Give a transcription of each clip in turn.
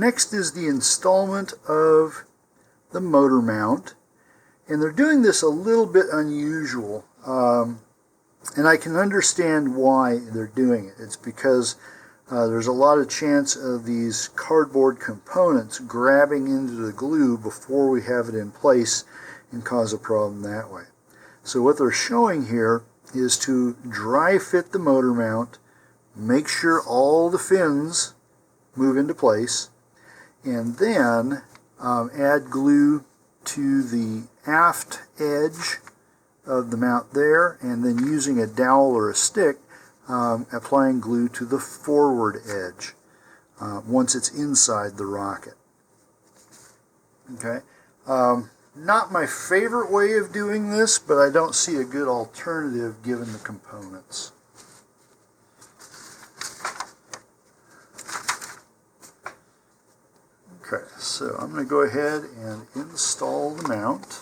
next is the installment of the motor mount, and they're doing this a little bit unusual, and I can understand why they're doing it. It's because there's a lot of chance of these cardboard components grabbing into the glue before we have it in place and cause a problem that way. So what they're showing here is to dry fit the motor mount, make sure all the fins move into place, and then add glue to the aft edge of the mount there, and then using a dowel or a stick, applying glue to the forward edge once it's inside the rocket. Okay. Not my favorite way of doing this, but I don't see a good alternative given the components. Okay, so I'm going to go ahead and install the mount.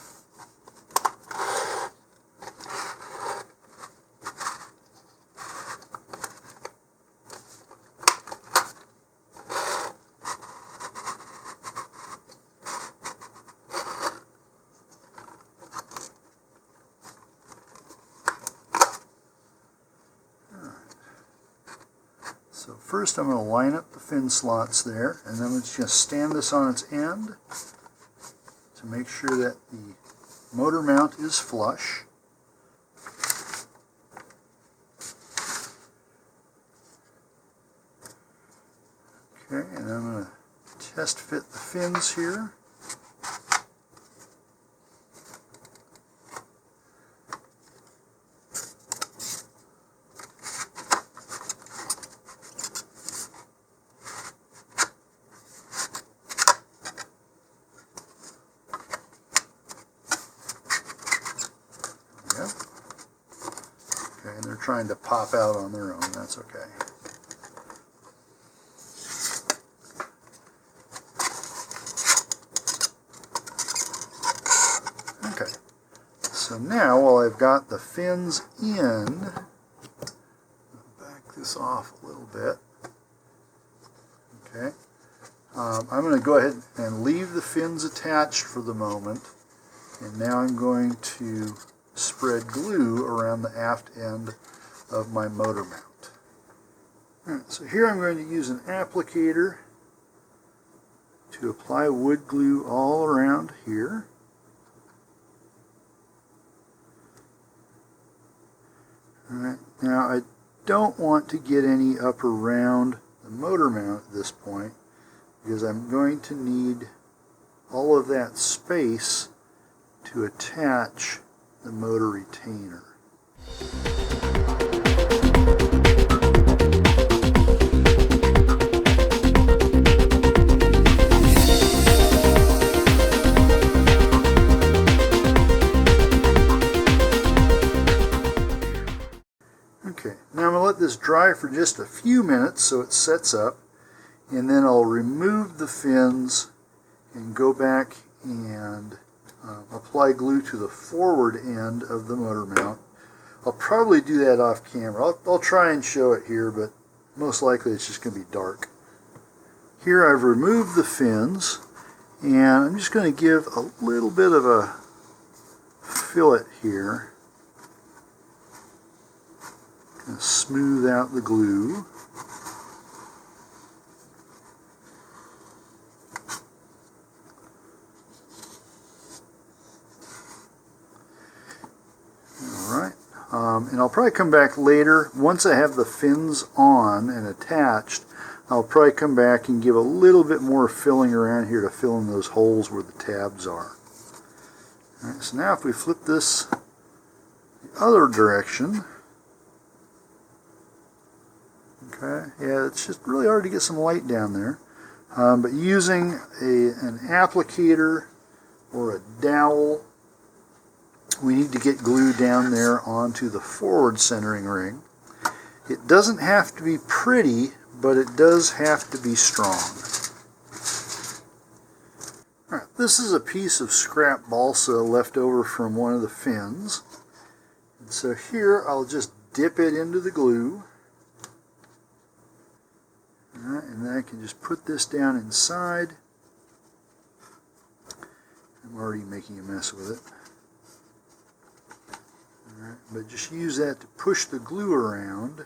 So first I'm going to line up the fin slots there, and then I'm just going to stand this on its end to make sure that the motor mount is flush. Okay, and I'm going to test fit the fins here. Okay, and they're trying to pop out on their own. That's okay. Okay, so now while I've got the fins in, I'll back this off a little bit. Okay, I'm going to go ahead and leave the fins attached for the moment, and now I'm going to spread glue around the aft end of my motor mount. Alright, so here I'm going to use an applicator to apply wood glue all around here. Alright, now I don't want to get any up around the motor mount at this point, because I'm going to need all of that space to attach the motor retainer. Okay, now I'm going to let this dry for just a few minutes so it sets up, and then I'll remove the fins and go back and apply glue to the forward end of the motor mount. I'll probably do that off camera. I'll try and show it here, but most likely it's just going to be dark. Here I've removed the fins, and I'm just going to give a little bit of a fillet here. Kind of smooth out the glue. And I'll probably come back later, once I have the fins on and attached, I'll probably come back and give a little bit more filling around here to fill in those holes where the tabs are. Alright, so now if we flip this the other direction, okay, yeah, it's just really hard to get some light down there, but using an applicator or a dowel, we need to get glue down there onto the forward centering ring. It doesn't have to be pretty, but it does have to be strong. Alright, this is a piece of scrap balsa left over from one of the fins. And so here I'll just dip it into the glue. Alright, and then I can just put this down inside. I'm already making a mess with it. Alright, but just use that to push the glue around.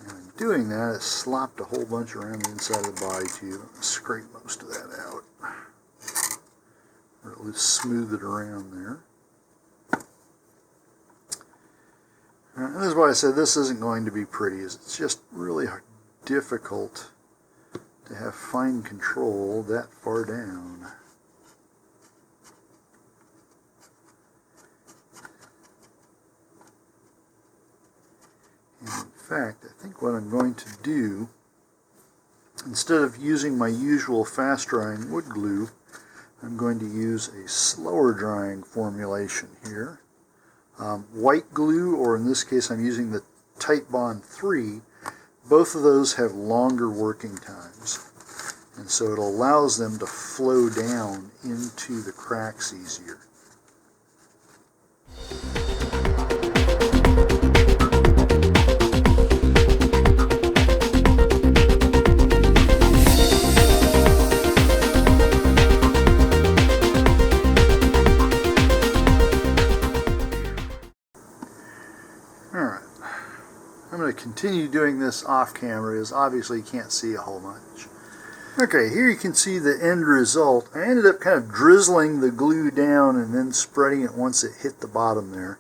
And in doing that, it slopped a whole bunch around the inside of the body too. Scrape most of that out. Or at least smooth it around there. And this is why I said this isn't going to be pretty. It's just really difficult to have fine control that far down. And in fact, I think what I'm going to do, instead of using my usual fast drying wood glue, I'm going to use a slower drying formulation here. White glue, or in this case I'm using the Titebond 3, both of those have longer working times. And so it allows them to flow down into the cracks easier. Alright, I'm going to continue doing this off camera, as obviously you can't see a whole much. Okay, here you can see the end result. I ended up kind of drizzling the glue down and then spreading it once it hit the bottom there.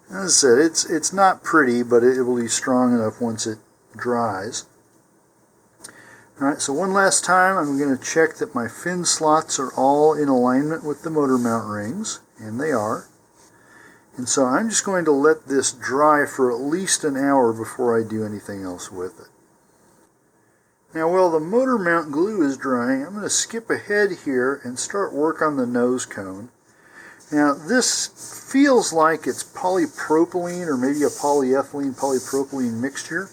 As I said, it's not pretty, but it will be strong enough once it dries. Alright, so one last time I'm going to check that my fin slots are all in alignment with the motor mount rings, and they are. And so I'm just going to let this dry for at least an hour before I do anything else with it. Now while the motor mount glue is drying, I'm going to skip ahead here and start work on the nose cone. Now this feels like it's polypropylene or maybe a polyethylene polypropylene mixture.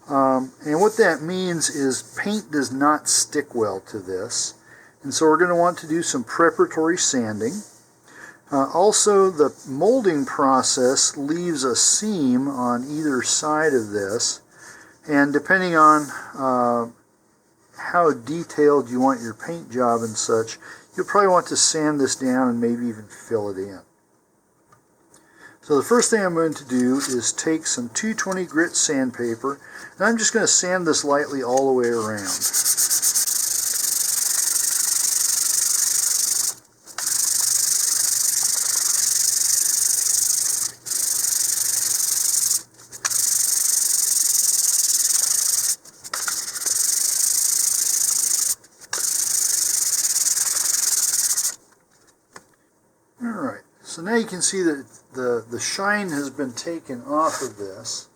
And what that means is paint does not stick well to this. And so we're going to want to do some preparatory sanding. Also, the molding process leaves a seam on either side of this, and depending on how detailed you want your paint job and such, you'll probably want to sand this down and maybe even fill it in. So the first thing I'm going to do is take some 220 grit sandpaper, and I'm just going to sand this lightly all the way around. Alright, so now you can see that the shine has been taken off of this.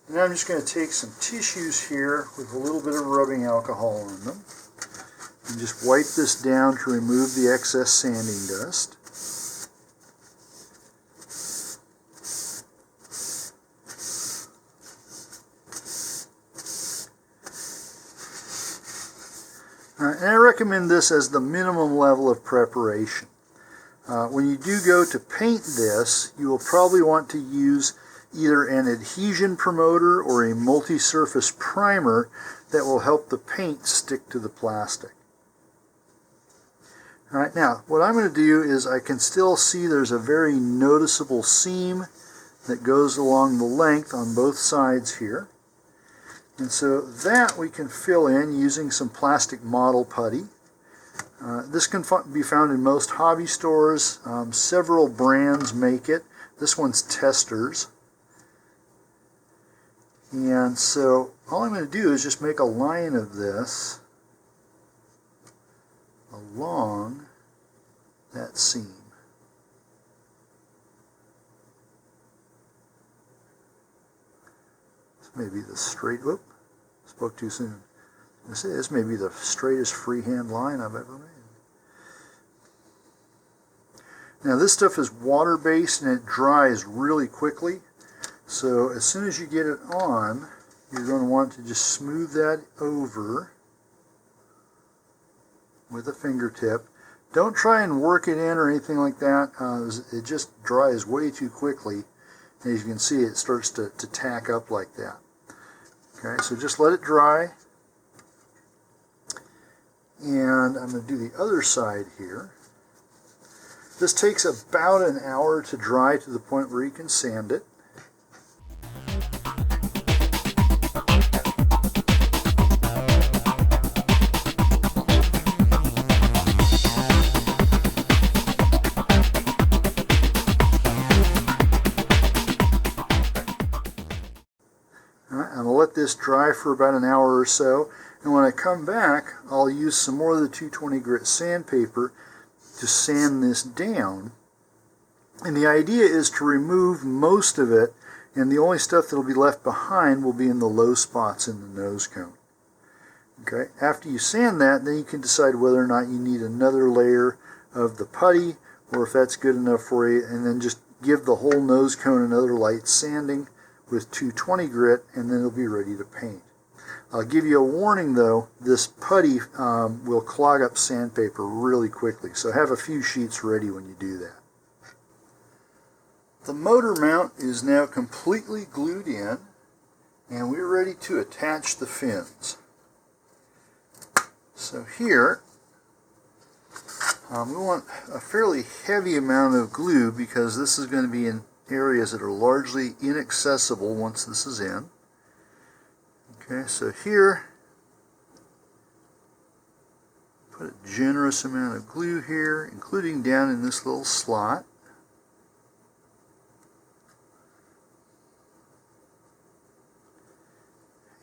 And I'm just going to take some tissues here with a little bit of rubbing alcohol on them. And just wipe this down to remove the excess sanding dust. Alright, and I recommend this as the minimum level of preparation. When you do go to paint this, you will probably want to use either an adhesion promoter or a multi-surface primer that will help the paint stick to the plastic. Alright, now what I'm going to do is I can still see there's a very noticeable seam that goes along the length on both sides here. And so that we can fill in using some plastic model putty. This can be found in most hobby stores. Several brands make it. This one's Testers. And so all I'm going to do is just make a line of this along that seam. This may be the straight, whoop, spoke too soon. This may be the straightest freehand line I've ever made. Now this stuff is water-based and it dries really quickly. So as soon as you get it on, you're going to want to just smooth that over with a fingertip. Don't try and work it in or anything like that. It just dries way too quickly. And as you can see, it starts to tack up like that. Okay, so just let it dry. And I'm going to do the other side here. This takes about an hour to dry to the point where you can sand it. Alright, I'm going to let this dry for about an hour or so, and when I come back I'll use some more of the 220 grit sandpaper to sand this down. And the idea is to remove most of it, and the only stuff that will be left behind will be in the low spots in the nose cone. Okay, after you sand that, then you can decide whether or not you need another layer of the putty, or if that's good enough for you, and then just give the whole nose cone another light sanding with 220 grit, and then it'll be ready to paint. I'll give you a warning though, this putty will clog up sandpaper really quickly, so have a few sheets ready when you do that. The motor mount is now completely glued in, and we're ready to attach the fins. So here, we want a fairly heavy amount of glue because this is going to be in areas that are largely inaccessible once this is in. Okay, so here, put a generous amount of glue here, including down in this little slot.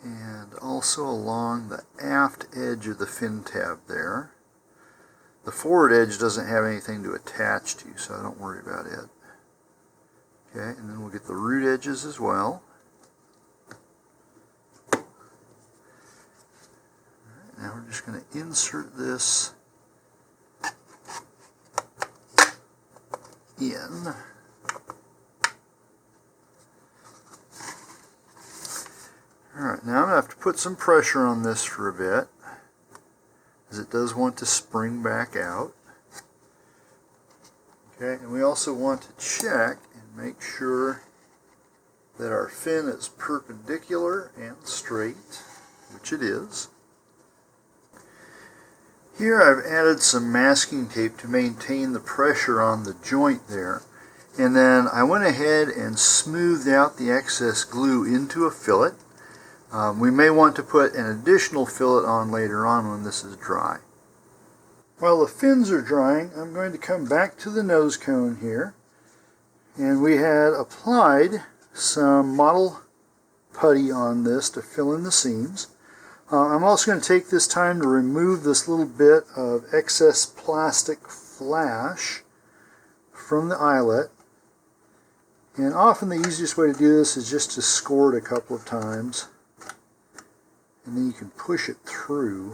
And also along the aft edge of the fin tab there. The forward edge doesn't have anything to attach to, so don't worry about it. Okay, and then we'll get the root edges as well. Now we're just going to insert this in. Alright, now I'm going to have to put some pressure on this for a bit, as it does want to spring back out. Okay, and we also want to check and make sure that our fin is perpendicular and straight, which it is. Here I've added some masking tape to maintain the pressure on the joint there, and then I went ahead and smoothed out the excess glue into a fillet. We may want to put an additional fillet on later on when this is dry. While the fins are drying, I'm going to come back to the nose cone here, and we had applied some model putty on this to fill in the seams. I'm also going to take this time to remove this little bit of excess plastic flash from the eyelet. And often the easiest way to do this is just to score it a couple of times, and then you can push it through.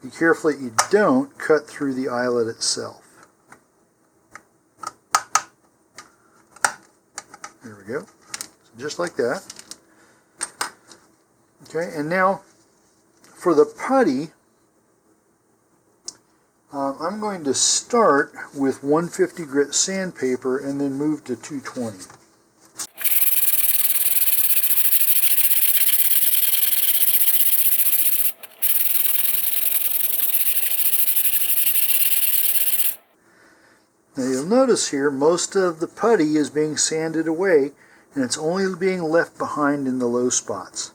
Be careful that you don't cut through the eyelet itself. There we go. So just like that. Okay, and now for the putty, I'm going to start with 150 grit sandpaper and then move to 220. Now you'll notice here most of the putty is being sanded away, and it's only being left behind in the low spots.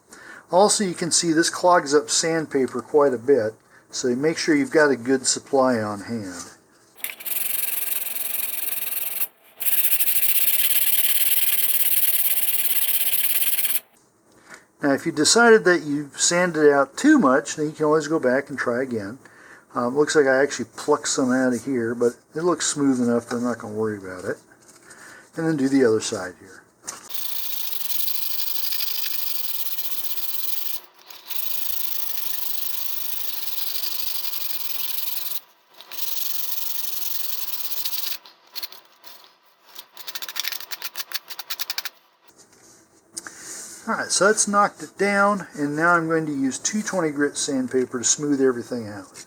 Also, you can see this clogs up sandpaper quite a bit, so make sure you've got a good supply on hand. Now if you decided that you've sanded out too much, then you can always go back and try again. Looks like I actually plucked some out of here, but it looks smooth enough that I'm not going to worry about it. And then do the other side here. Alright, so that's knocked it down, and now I'm going to use 220 grit sandpaper to smooth everything out.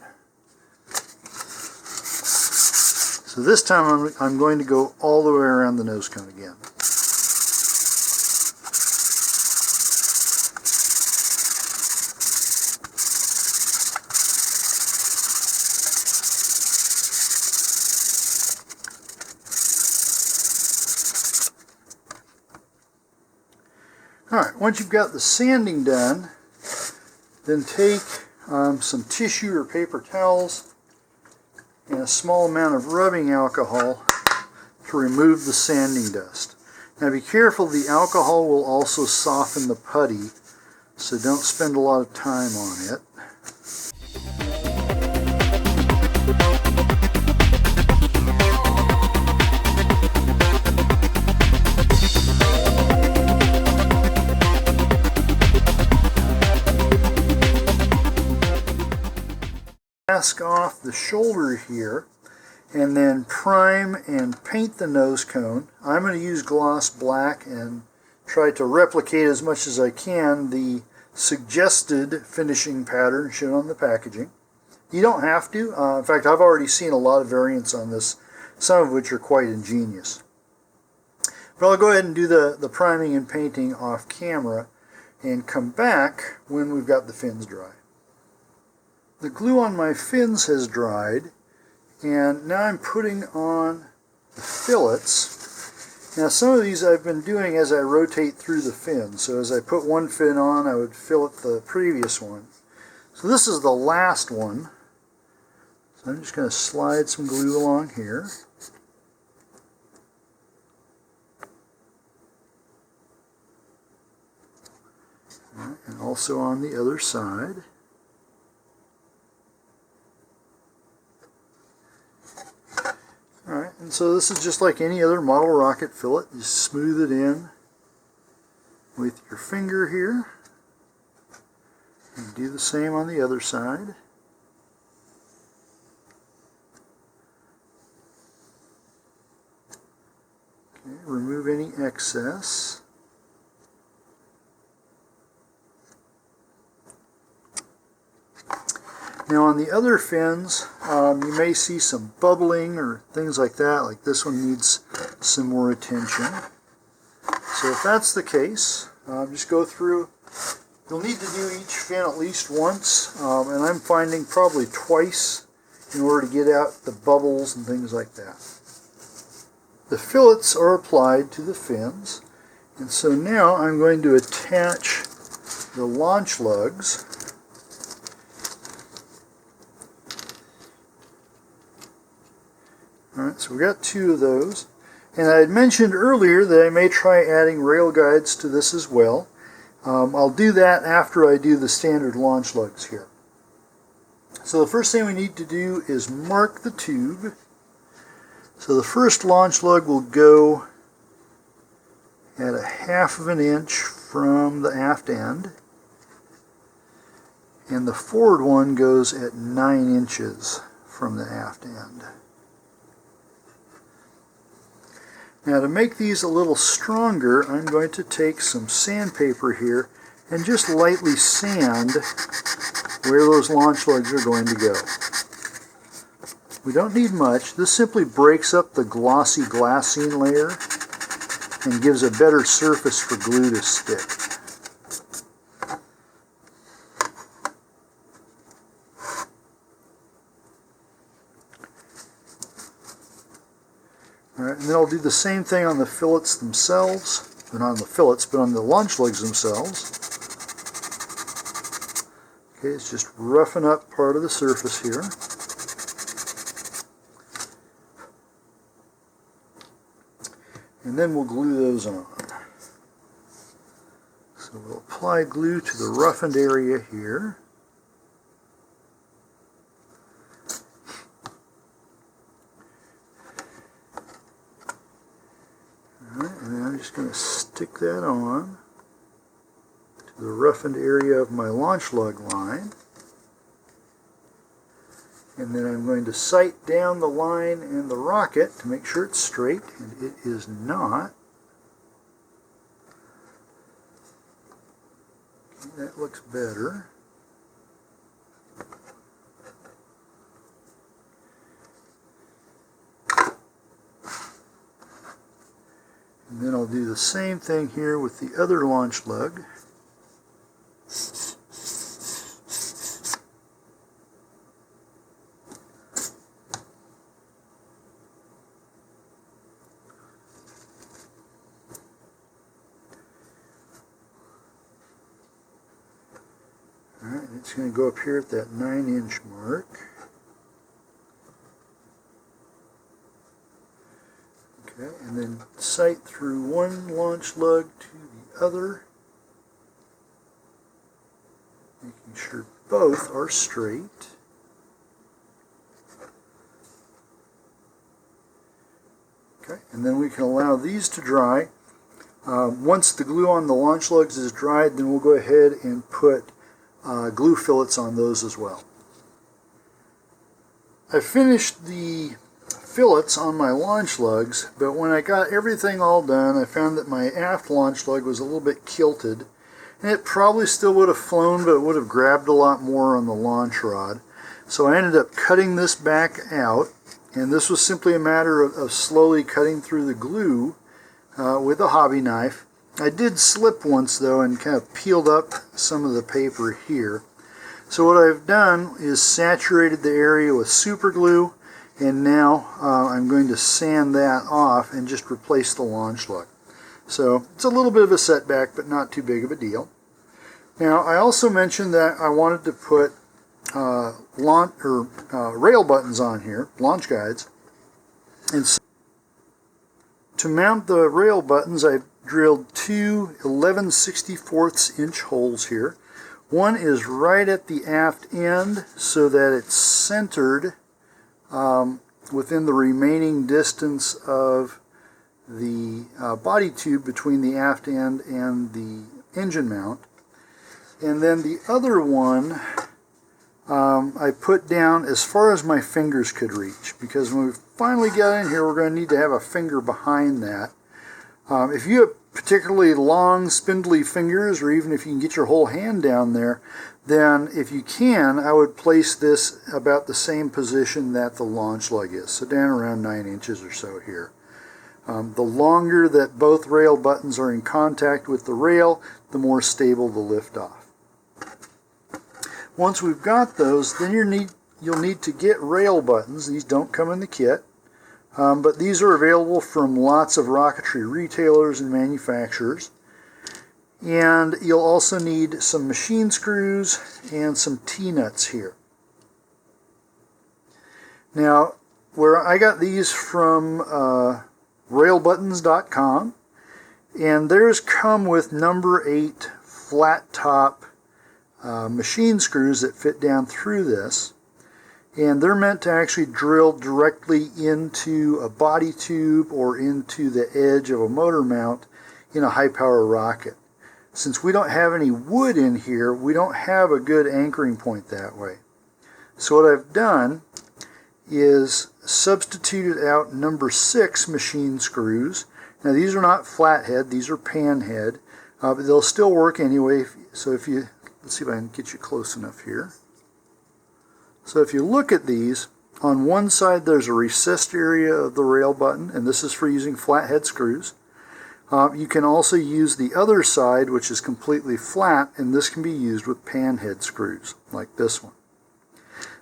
So this time I'm going to go all the way around the nose cone again. Alright, once you've got the sanding done, then take some tissue or paper towels and a small amount of rubbing alcohol to remove the sanding dust. Now be careful, the alcohol will also soften the putty, so don't spend a lot of time on it. Mask off the shoulder here and then prime and paint the nose cone. I'm going to use gloss black and try to replicate as much as I can the suggested finishing pattern shown on the packaging. You don't have to. In fact, I've already seen a lot of variants on this, some of which are quite ingenious. But I'll go ahead and do the priming and painting off camera and come back when we've got the fins dry. The glue on my fins has dried, and now I'm putting on the fillets. Now some of these I've been doing as I rotate through the fins. So as I put one fin on, I would fillet the previous one. So this is the last one. So I'm just going to slide some glue along here. And also on the other side. Alright, and so this is just like any other model rocket fillet. You smooth it in with your finger here. And do the same on the other side. Okay, remove any excess. Now on the other fins, you may see some bubbling or things like that, like this one needs some more attention. So if that's the case, just go through. You'll need to do each fin at least once, and I'm finding probably twice in order to get out the bubbles and things like that. The fillets are applied to the fins, and so now I'm going to attach the launch lugs. Alright, so we got two of those. And I had mentioned earlier that I may try adding rail guides to this as well. I'll do that after I do the standard launch lugs here. So the first thing we need to do is mark the tube. So the first launch lug will go at 1/2 of an inch from the aft end. And the forward one goes at 9 inches from the aft end. Now to make these a little stronger, I'm going to take some sandpaper here and just lightly sand where those launch lugs are going to go. We don't need much. This simply breaks up the glossy glassine layer and gives a better surface for glue to stick. Alright, and then I'll do the same thing on the fillets themselves, or not on the fillets, but on the launch lugs themselves. Okay, it's just roughing up part of the surface here. And then we'll glue those on. So we'll apply glue to the roughened area here. And then I'm just going to stick that on to the roughened area of my launch lug line. And then I'm going to sight down the line and the rocket to make sure it's straight, and it is not. Okay, that looks better. And then I'll do the same thing here with the other launch lug. It's going to go up here at that 9-inch mark. Okay, and then sight through one launch lug to the other, making sure both are straight. Okay, and then we can allow these to dry. Once the glue on the launch lugs is dried, then we'll go ahead and put glue fillets on those as well. I finished the fillets on my launch lugs, but when I got everything all done, I found that my aft launch lug was a little bit kilted, and it probably still would have flown, but it would have grabbed a lot more on the launch rod. So I ended up cutting this back out, and this was simply a matter of slowly cutting through the glue with a hobby knife. I did slip once though and kind of peeled up some of the paper here. So what I've done is saturated the area with super glue, and now I'm going to sand that off and just replace the launch lug. So it's a little bit of a setback, but not too big of a deal. Now I also mentioned that I wanted to put rail buttons on here, launch guides, and so to mount the rail buttons, I've drilled two 11/64 inch holes here. One is right at the aft end so that it's centered within the remaining distance of the body tube between the aft end and the engine mount. And then the other one I put down as far as my fingers could reach, because when we finally get in here, we're going to need to have a finger behind that. If you have particularly long, spindly fingers, or even if you can get your whole hand down there, then if you can, I would place this about the same position that the launch lug is, so down around 9 inches or so here. The longer that both rail buttons are in contact with the rail, the more stable the lift off. Once we've got those, then you'll need to get rail buttons. These don't come in the kit, but these are available from lots of rocketry retailers and manufacturers. And you'll also need some machine screws and some T-nuts here. Now, where I got these from railbuttons.com, and theirs come with number 8 flat top machine screws that fit down through this, and they're meant to actually drill directly into a body tube or into the edge of a motor mount in a high power rocket. Since we don't have any wood in here, we don't have a good anchoring point that way. So what I've done is substituted out number 6 machine screws. Now these are not flathead, these are panhead, but they'll still work anyway. So if you, let's see if I can get you close enough here. So if you look at these, on one side there's a recessed area of the rail button, and this is for using flathead screws. You can also use the other side, which is completely flat, and this can be used with panhead screws, like this one.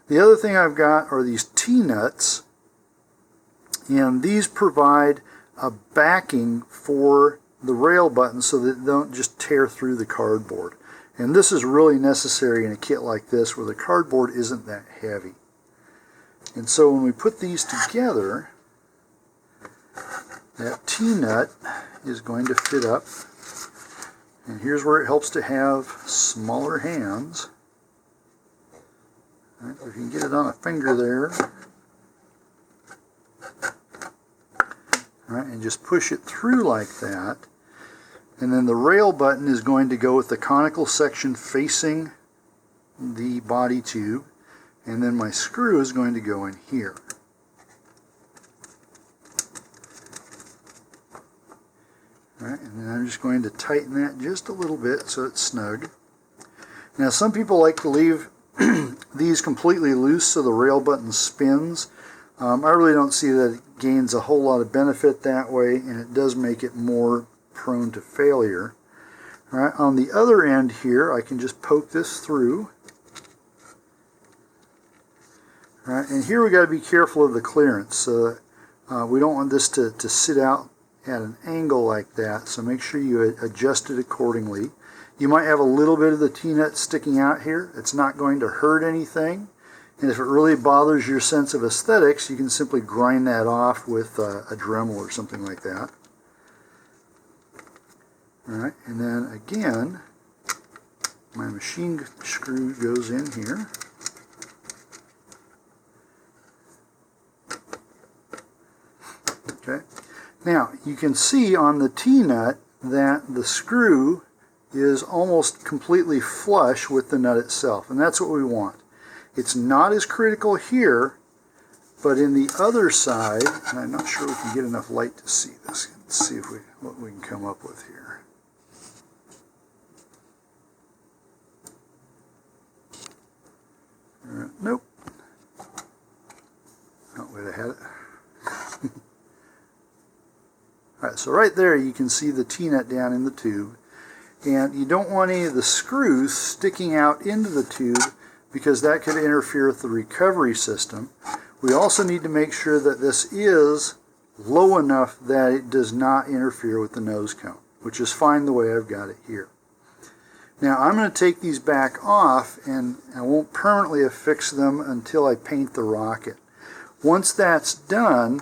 The other thing I've got are these T-nuts, and these provide a backing for the rail button so that they don't just tear through the cardboard. And this is really necessary in a kit like this where the cardboard isn't that heavy. And so when we put these together, that T-nut is going to fit up. And here's where it helps to have smaller hands. Right, if you can get it on a finger there. Right, and just push it through like that. And then the rail button is going to go with the conical section facing the body tube. And then my screw is going to go in here. Right, and then I'm just going to tighten that just a little bit so it's snug. Now some people like to leave these completely loose so the rail button spins. I really don't see that it gains a whole lot of benefit that way, and it does make it more prone to failure. All right, on the other end here, I can just poke this through. All right, and here we got to be careful of the clearance. We don't want this to sit out at an angle like that, so make sure you adjust it accordingly. You might have a little bit of the T-nut sticking out here. It's not going to hurt anything, and if it really bothers your sense of aesthetics, you can simply grind that off with a Dremel or something like that. Alright, and then again, my machine screw goes in here. Okay. Now, you can see on the T-nut that the screw is almost completely flush with the nut itself, and that's what we want. It's not as critical here, but in the other side, and I'm not sure we can get enough light to see this. Let's see what we can come up with here. Nope. Oh, wait, I had it. Alright, so right there you can see the T-nut down in the tube, and you don't want any of the screws sticking out into the tube because that could interfere with the recovery system. We also need to make sure that this is low enough that it does not interfere with the nose cone, which is fine the way I've got it here. Now I'm going to take these back off, and I won't permanently affix them until I paint the rocket. Once that's done,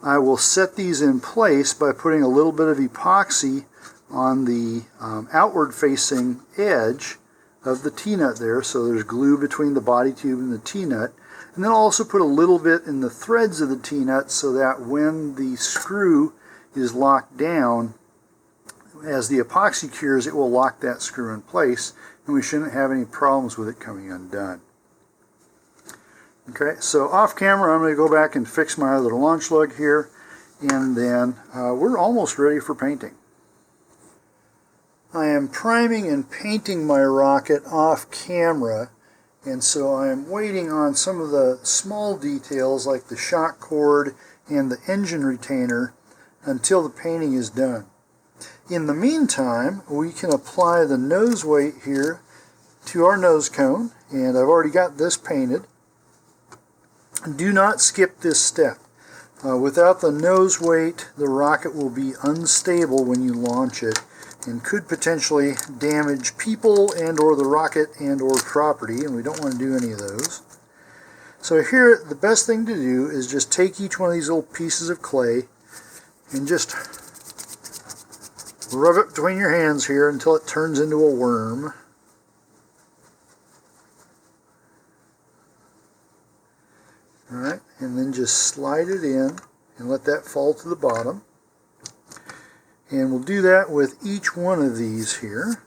I will set these in place by putting a little bit of epoxy on the outward facing edge of the T-nut there, so there's glue between the body tube and the T-nut. And then I'll also put a little bit in the threads of the T-nut so that when the screw is locked down, as the epoxy cures, it will lock that screw in place, and we shouldn't have any problems with it coming undone. Okay, so off camera I'm going to go back and fix my other launch lug here, and then we're almost ready for painting. I am priming and painting my rocket off camera, and so I am waiting on some of the small details like the shock cord and the engine retainer until the painting is done. In the meantime, we can apply the nose weight here to our nose cone, and I've already got this painted. Do not skip this step. Without the nose weight, the rocket will be unstable when you launch it and could potentially damage people and or the rocket and or property, and we don't want to do any of those. So here, the best thing to do is just take each one of these little pieces of clay and just rub it between your hands here until it turns into a worm. Alright, and then just slide it in and let that fall to the bottom. And we'll do that with each one of these here.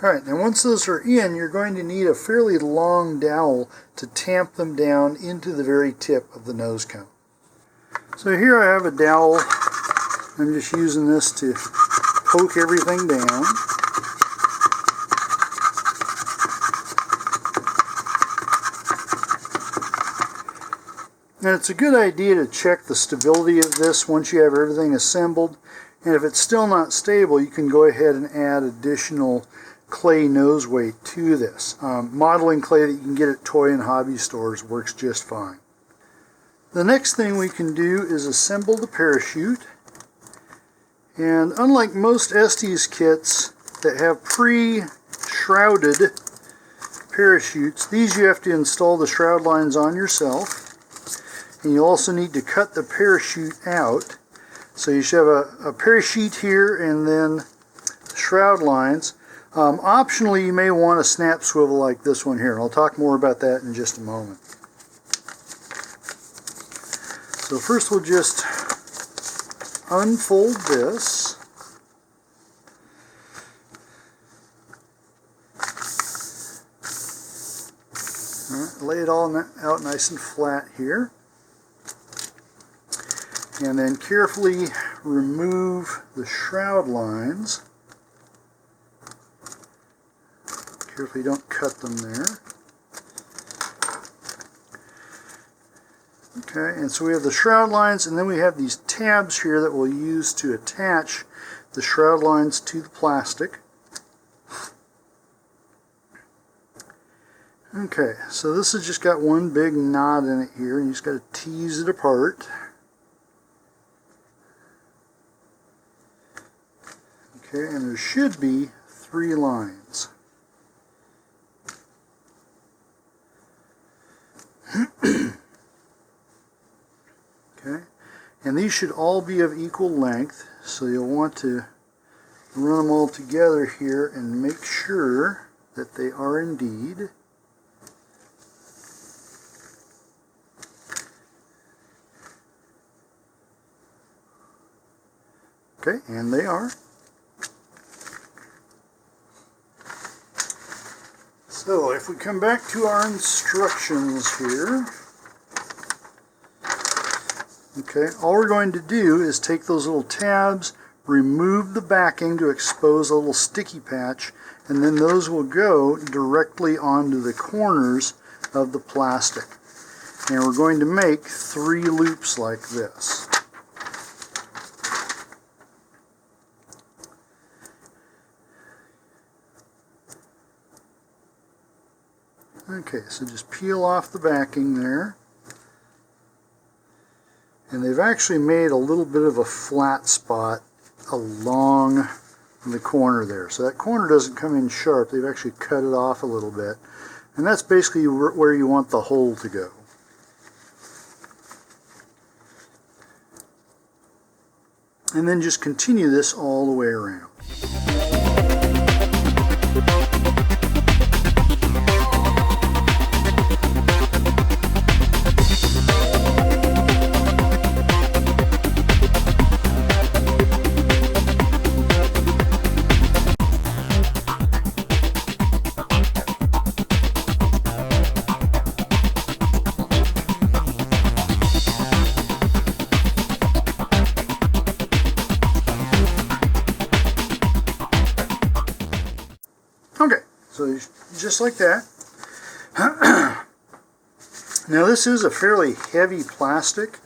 Alright, now once those are in, you're going to need a fairly long dowel to tamp them down into the very tip of the nose cone. So here I have a dowel. I'm just using this to poke everything down. And it's a good idea to check the stability of this once you have everything assembled. And if it's still not stable, you can go ahead and add additional clay nose weight to this. Modeling clay that you can get at toy and hobby stores works just fine. The next thing we can do is assemble the parachute. And unlike most Estes kits that have pre-shrouded parachutes, these you have to install the shroud lines on yourself. And you also need to cut the parachute out. So you should have a parachute here and then the shroud lines. Optionally, you may want a snap swivel like this one here, and I'll talk more about that in just a moment. So first we'll just unfold this. All right, lay it all out nice and flat here. And then carefully remove the shroud lines. Carefully don't cut them there. Okay, and so we have the shroud lines, and then we have these tabs here that we'll use to attach the shroud lines to the plastic. Okay, so this has just got one big knot in it here, and you just got to tease it apart. Okay, and there should be 3 lines. Okay, and these should all be of equal length, so you'll want to run them all together here and make sure that they are indeed. Okay, and they are. So if we come back to our instructions here, okay, all we're going to do is take those little tabs, remove the backing to expose a little sticky patch, and then those will go directly onto the corners of the plastic. And we're going to make 3 loops like this. Okay, so just peel off the backing there. And they've actually made a little bit of a flat spot along the corner there. So that corner doesn't come in sharp. They've actually cut it off a little bit. And that's basically where you want the hole to go. And then just continue this all the way around. Okay, so just like that. Now this is a fairly heavy plastic,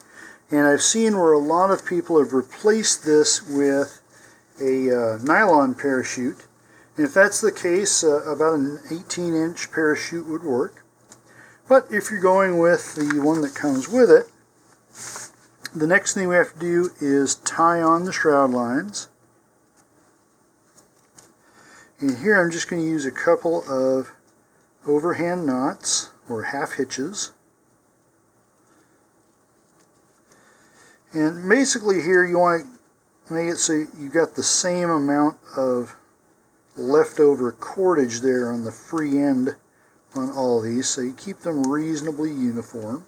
and I've seen where a lot of people have replaced this with a nylon parachute. And if that's the case, about an 18-inch parachute would work. But if you're going with the one that comes with it, the next thing we have to do is tie on the shroud lines. And here I'm just going to use a couple of overhand knots, or half hitches. And basically here you want to make it so you've got the same amount of leftover cordage there on the free end on all these, so you keep them reasonably uniform.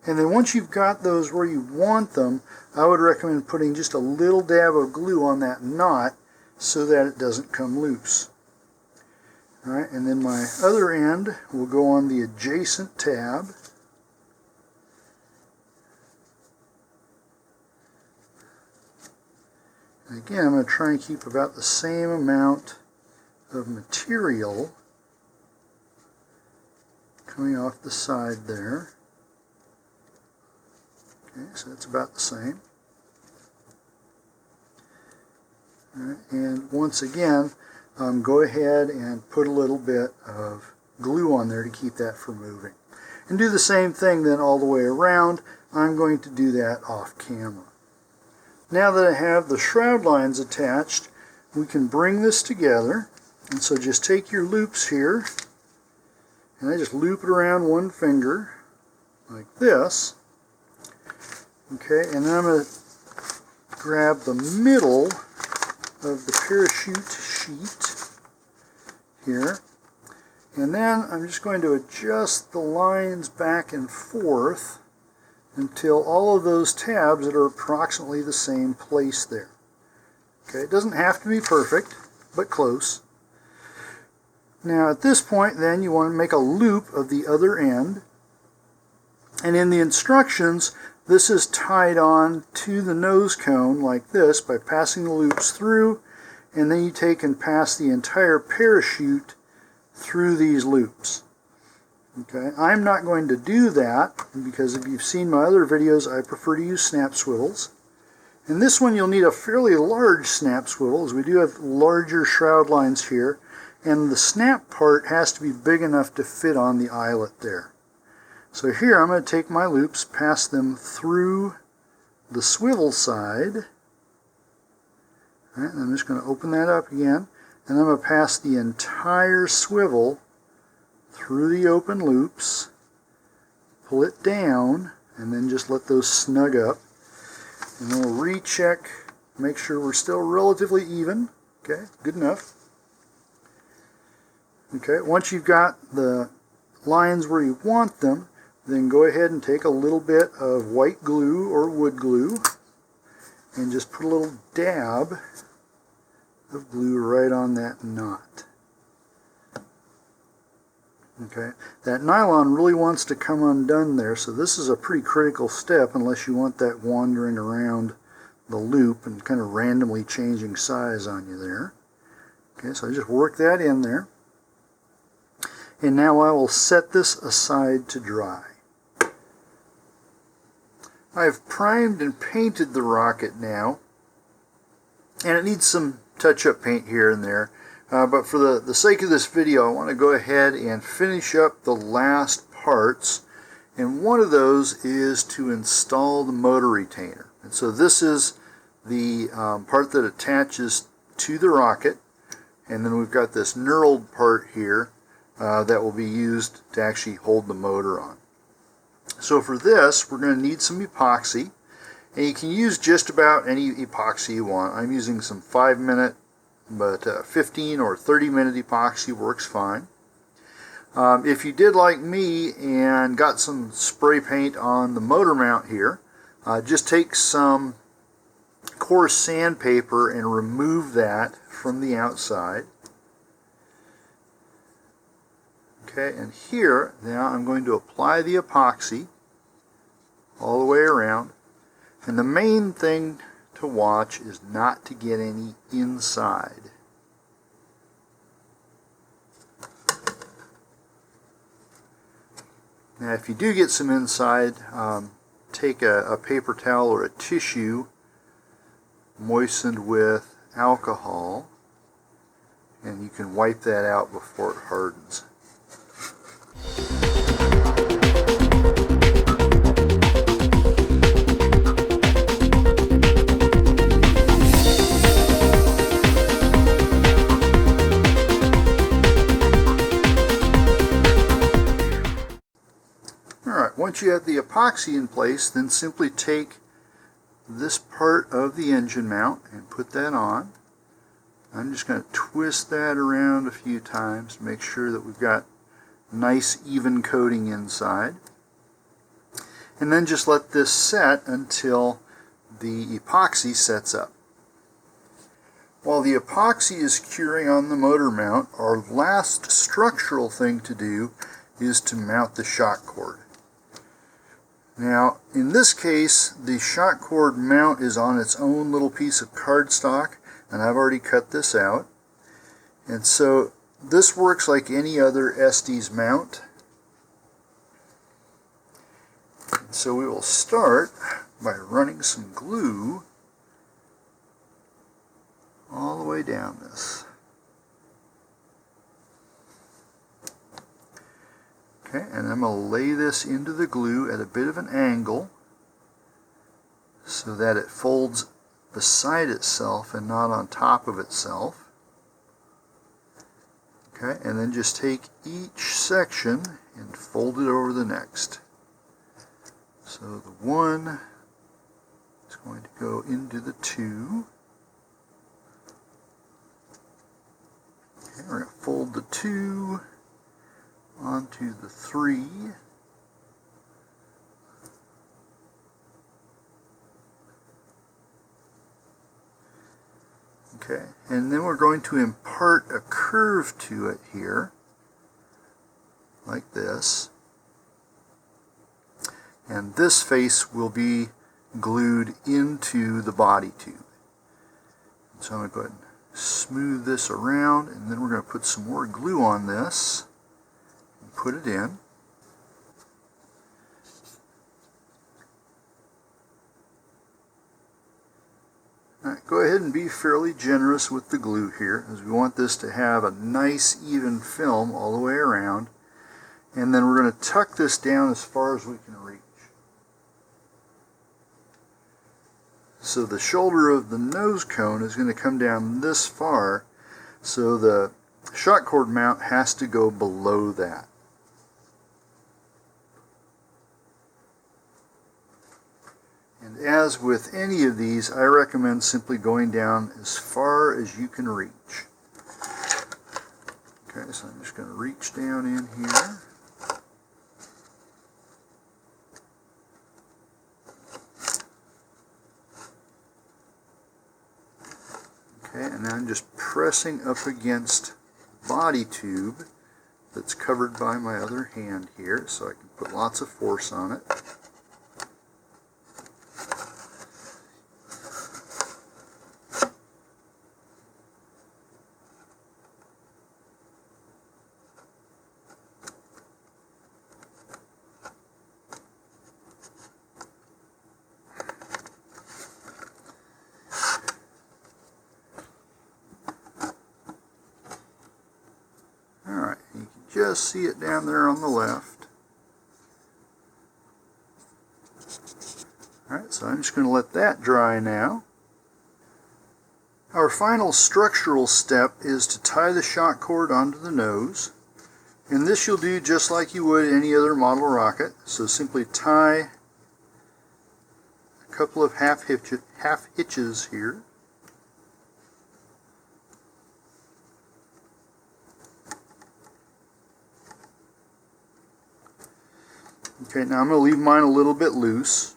And then once you've got those where you want them, I would recommend putting just a little dab of glue on that knot so that it doesn't come loose. Alright, and then my other end will go on the adjacent tab. And again, I'm going to try and keep about the same amount of material coming off the side there. Okay, so that's about the same. All right, and once again, go ahead and put a little bit of glue on there to keep that from moving. And do the same thing then all the way around. I'm going to do that off camera. Now that I have the shroud lines attached, we can bring this together. And so just take your loops here, and I just loop it around one finger like this. Okay, and then I'm going to grab the middle of the parachute sheet here, and then I'm just going to adjust the lines back and forth until all of those tabs that are approximately the same place there. Okay, it doesn't have to be perfect, but close. Now at this point then you want to make a loop of the other end, and in the instructions this is tied on to the nose cone like this by passing the loops through, and then you take and pass the entire parachute through these loops. Okay, I'm not going to do that because if you've seen my other videos, I prefer to use snap swivels. In this one you'll need a fairly large snap swivel, as we do have larger shroud lines here, and the snap part has to be big enough to fit on the eyelet there. So here I'm going to take my loops, pass them through the swivel side. All right, and I'm just going to open that up again, and I'm going to pass the entire swivel through the open loops, pull it down, and then just let those snug up. And then we'll recheck, make sure we're still relatively even. Okay, good enough. Okay, once you've got the lines where you want them, then go ahead and take a little bit of white glue or wood glue and just put a little dab of glue right on that knot. Okay, that nylon really wants to come undone there, so this is a pretty critical step unless you want that wandering around the loop and kind of randomly changing size on you there. Okay, so I just work that in there. And now I will set this aside to dry. I've primed and painted the rocket now, and it needs some touch-up paint here and there. But for the sake of this video, I want to go ahead and finish up the last parts, and one of those is to install the motor retainer. And so this is the part that attaches to the rocket, and then we've got this knurled part here that will be used to actually hold the motor on. So for this, we're going to need some epoxy, and you can use just about any epoxy you want. I'm using some 5-minute, but 15 or 30-minute epoxy works fine. If you did like me and got some spray paint on the motor mount here, just take some coarse sandpaper and remove that from the outside. Okay, and here now I'm going to apply the epoxy all the way around, and the main thing to watch is not to get any inside. Now if you do get some inside, take a paper towel or a tissue moistened with alcohol, and you can wipe that out before it hardens. Once you have the epoxy in place, then simply take this part of the engine mount and put that on. I'm just going to twist that around a few times to make sure that we've got nice even coating inside. And then just let this set until the epoxy sets up. While the epoxy is curing on the motor mount, our last structural thing to do is to mount the shock cord. Now, in this case, the shock cord mount is on its own little piece of cardstock, and I've already cut this out. And so this works like any other Estes mount. And so we will start by running some glue all the way down this. Okay, and I'm going to lay this into the glue at a bit of an angle so that it folds beside itself and not on top of itself. Okay, and then just take each section and fold it over the next. So the one is going to go into the two. Okay, we're going to fold the two onto the three. Okay, and then we're going to impart a curve to it here, like this. And this face will be glued into the body tube. So I'm going to go ahead and smooth this around, and then we're going to put some more glue on this. Put it in. Alright, go ahead and be fairly generous with the glue here, as we want this to have a nice even film all the way around. And then we're going to tuck this down as far as we can reach. So the shoulder of the nose cone is going to come down this far, so the shot cord mount has to go below that. And as with any of these, I recommend simply going down as far as you can reach. Okay, so I'm just going to reach down in here. Okay, and now I'm just pressing up against the body tube that's covered by my other hand here, so I can put lots of force on it. Alright, you can just see it down there on the left. Alright, so I'm just going to let that dry now. Our final structural step is to tie the shot cord onto the nose. And this you'll do just like you would any other model rocket. So simply tie a couple of half hitches here. Okay, now I'm going to leave mine a little bit loose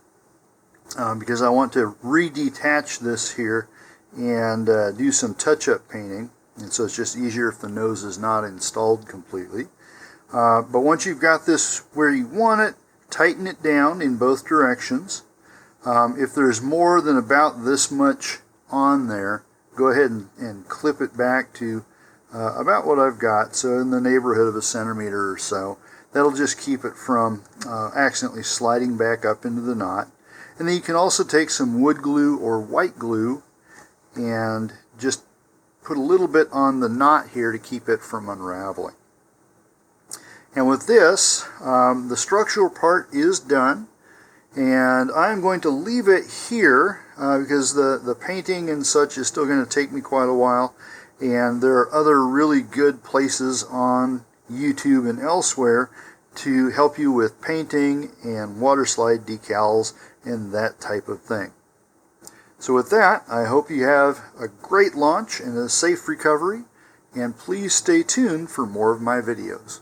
because I want to redetach this here and do some touch-up painting, and so it's just easier if the nose is not installed completely. But once you've got this where you want it, tighten it down in both directions. If there's more than about this much on there, go ahead and clip it back to about what I've got, so in the neighborhood of 1 centimeter or so. That'll just keep it from accidentally sliding back up into the knot. And then you can also take some wood glue or white glue and just put a little bit on the knot here to keep it from unraveling. And with this, the structural part is done, and I'm going to leave it here because the painting and such is still going to take me quite a while, and there are other really good places on YouTube and elsewhere to help you with painting and water slide decals and that type of thing. So with that, I hope you have a great launch and a safe recovery, and please stay tuned for more of my videos.